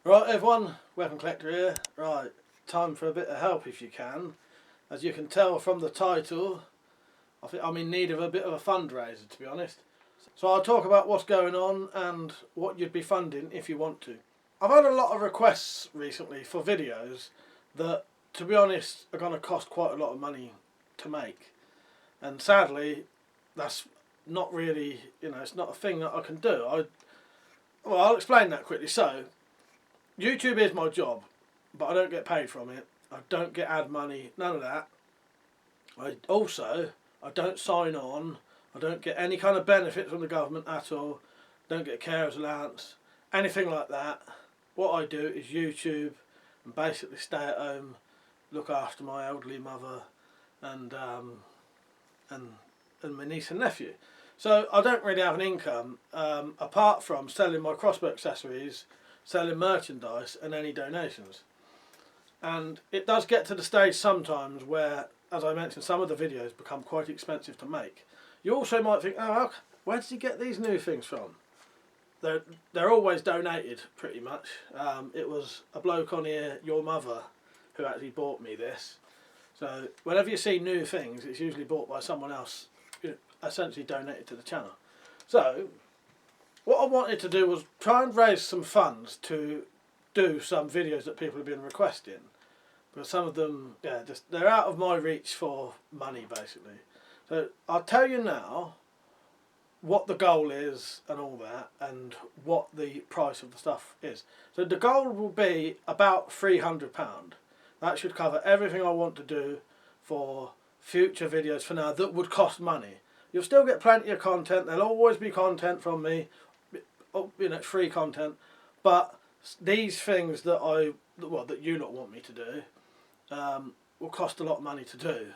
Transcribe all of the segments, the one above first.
Right everyone, WeaponCollector here. Right, time for a bit of help if you can. As you can tell from the title, I think I'm in need of a bit of a fundraiser, to be honest. So I'll talk about what's going on and what you'd be funding if you want to. I've had a lot of requests recently for videos that, to be honest, are going to cost quite a lot of money to make. And sadly, that's not really, it's not a thing that I can do. I'll explain that quickly. So, YouTube is my job, but I don't get paid from it. I don't get ad money, none of that. I don't sign on. I don't get any kind of benefit from the government at all. Don't get a carer's allowance, anything like that. What I do is YouTube and basically stay at home, look after my elderly mother, and my niece and nephew. So I don't really have an income apart from selling my crossbow accessories, selling merchandise and any donations. And it does get to the stage sometimes where, as I mentioned, some of the videos become quite expensive to make. You also might think, oh, where does he get these new things from? They're always donated, pretty much. It was a bloke on here, your mother, who actually bought me this. So whenever you see new things, it's usually bought by someone else, essentially donated to the channel. So what I wanted to do was try and raise some funds to do some videos that people have been requesting. But some of them, they're out of my reach for money, basically. So I'll tell you now what the goal is and all that, and what the price of the stuff is. So the goal will be about £300. That should cover everything I want to do for future videos for now that would cost money. You'll still get plenty of content. There'll always be content from me, free content. But these things that that you lot want me to do will cost a lot of money to do.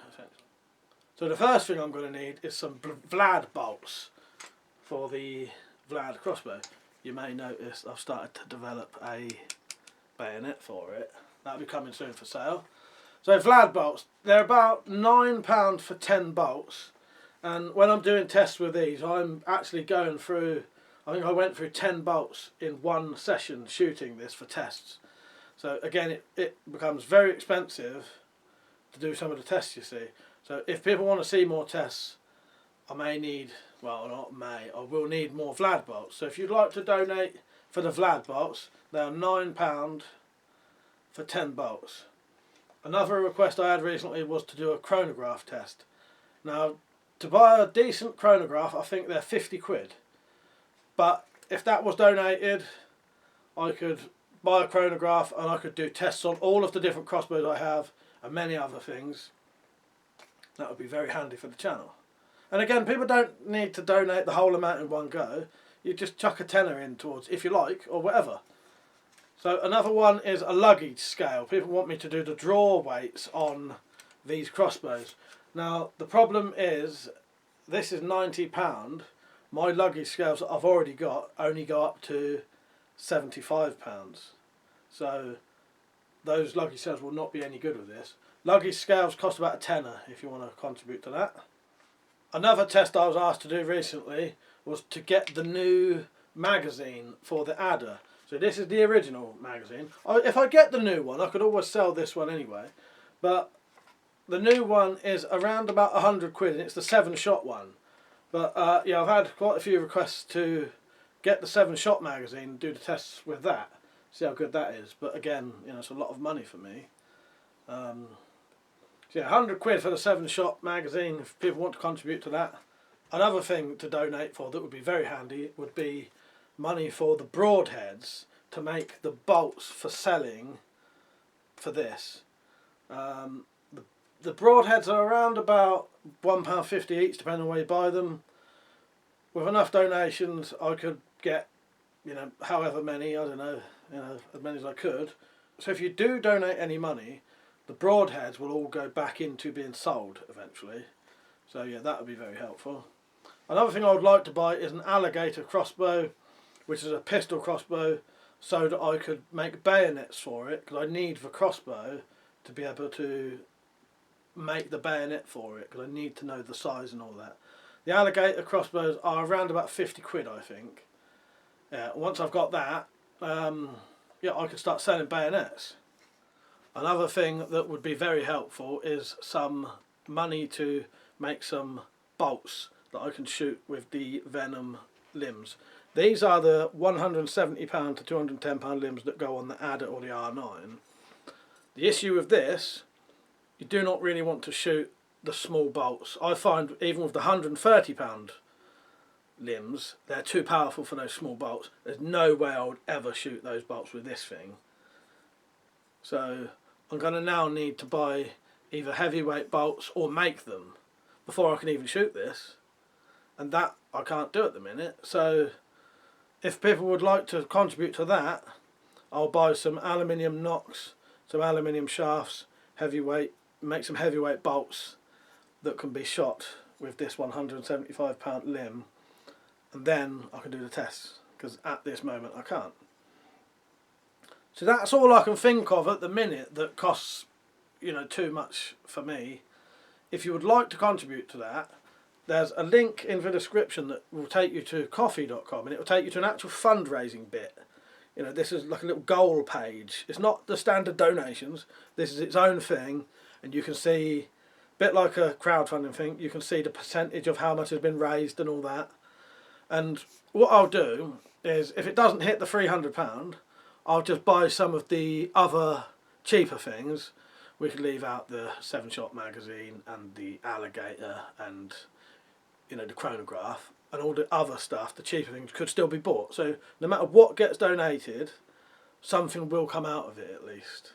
So the first thing I'm going to need is some Vlad bolts for the Vlad crossbow. You may notice I've started to develop a bayonet for it. That'll be coming soon for sale. So Vlad bolts, they're about £9 for 10 bolts. And when I'm doing tests with these, I'm actually going through, I think I went through 10 bolts in one session shooting this for tests. So again, it becomes very expensive to do some of the tests, you see. So if people want to see more tests, I will need more Vlad bolts. So if you'd like to donate for the Vlad bolts, they are £9 for 10 bolts. Another request I had recently was to do a chronograph test. Now, to buy a decent chronograph, I think they're 50 quid. But if that was donated, I could buy a chronograph and I could do tests on all of the different crossbows I have and many other things. That would be very handy for the channel. And again, people don't need to donate the whole amount in one go. You just chuck a tenner in towards, if you like, or whatever. So another one is a luggage scale. People want me to do the draw weights on these crossbows. Now, the problem is, this is £90. My luggage scales that I've already got only go up to £75. So those luggage scales will not be any good with this. Luggage scales cost about a tenner if you want to contribute to that. Another test I was asked to do recently was to get the new magazine for the adder. So this is the original magazine. If I get the new one, I could always sell this one anyway. But the new one is around about 100 quid, and it's the 7-shot one. But I've had quite a few requests to get the 7-shot magazine and do the tests with that. See how good that is. But again, it's a lot of money for me. 100 quid for the 7-shot magazine if people want to contribute to that. Another thing to donate for that would be very handy would be money for the broadheads to make the bolts for selling for this. The broadheads are around about £1.50 each, depending on where you buy them. With enough donations, I could get, however many, I don't know, as many as I could. So if you do donate any money, the broadheads will all go back into being sold eventually. So yeah, that would be very helpful. Another thing I would like to buy is an alligator crossbow, which is a pistol crossbow, so that I could make bayonets for it, because I need the crossbow to be able to make the bayonet for it, because I need to know the size and all that. The alligator crossbows are around about 50 quid, I think. Yeah, once I've got that, yeah, I could start selling bayonets. Another thing that would be very helpful is some money to make some bolts that I can shoot with the Venom limbs. These are the £170 to £210 limbs that go on the Adder or the R9. The issue with this, you do not really want to shoot the small bolts. I find even with the £130 limbs, they're too powerful for those small bolts. There's no way I would ever shoot those bolts with this thing. So I'm going to now need to buy either heavyweight bolts or make them before I can even shoot this. And that I can't do at the minute. So if people would like to contribute to that, I'll buy some aluminium nocks, some aluminium shafts, heavyweight, make some heavyweight bolts that can be shot with this £175 limb, and then I can do the tests, because at this moment I can't. So that's all I can think of at the minute that costs, you know, too much for me. If you would like to contribute to that, there's a link in the description that will take you to coffee.com, and it will take you to an actual fundraising bit. You know, this is like a little goal page. It's not the standard donations. This is its own thing, and you can see, a bit like a crowdfunding thing, you can see the percentage of how much has been raised and all that. And what I'll do is, if it doesn't hit the £300, I'll just buy some of the other cheaper things. We could leave out the 7-shot magazine and the alligator and, you know, the chronograph, and all the other stuff, the cheaper things, could still be bought. So no matter what gets donated, something will come out of it at least.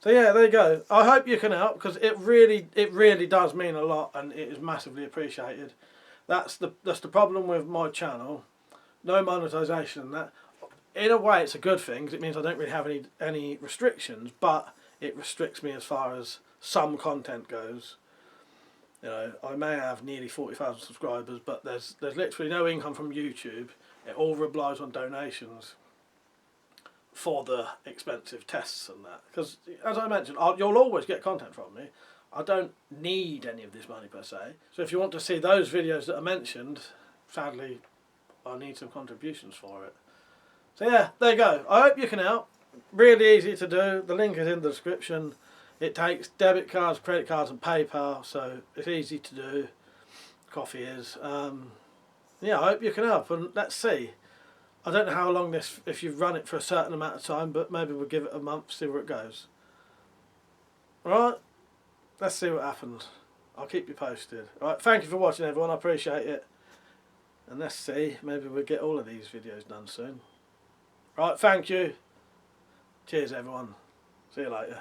So yeah, there you go. I hope you can help, because it really does mean a lot, and it is massively appreciated. That's the problem with my channel. No monetization and that. In a way, it's a good thing, because it means I don't really have any restrictions, but it restricts me as far as some content goes. You know, I may have nearly 40,000 subscribers, but there's literally no income from YouTube. It all relies on donations for the expensive tests and that. Because, as I mentioned, you'll always get content from me. I don't need any of this money per se. So if you want to see those videos that are mentioned, sadly, I need some contributions for it. So yeah, there you go. I hope you can help. Really easy to do. The link is in the description. It takes debit cards, credit cards and PayPal, so it's easy to do. Coffee is. Yeah, I hope you can help, and let's see. I don't know how long this, if you've run it for a certain amount of time, but maybe we'll give it a month, see where it goes. Alright, let's see what happens. I'll keep you posted. Alright, thank you for watching everyone, I appreciate it. And let's see, maybe we'll get all of these videos done soon. Right, thank you. Cheers everyone. See you later.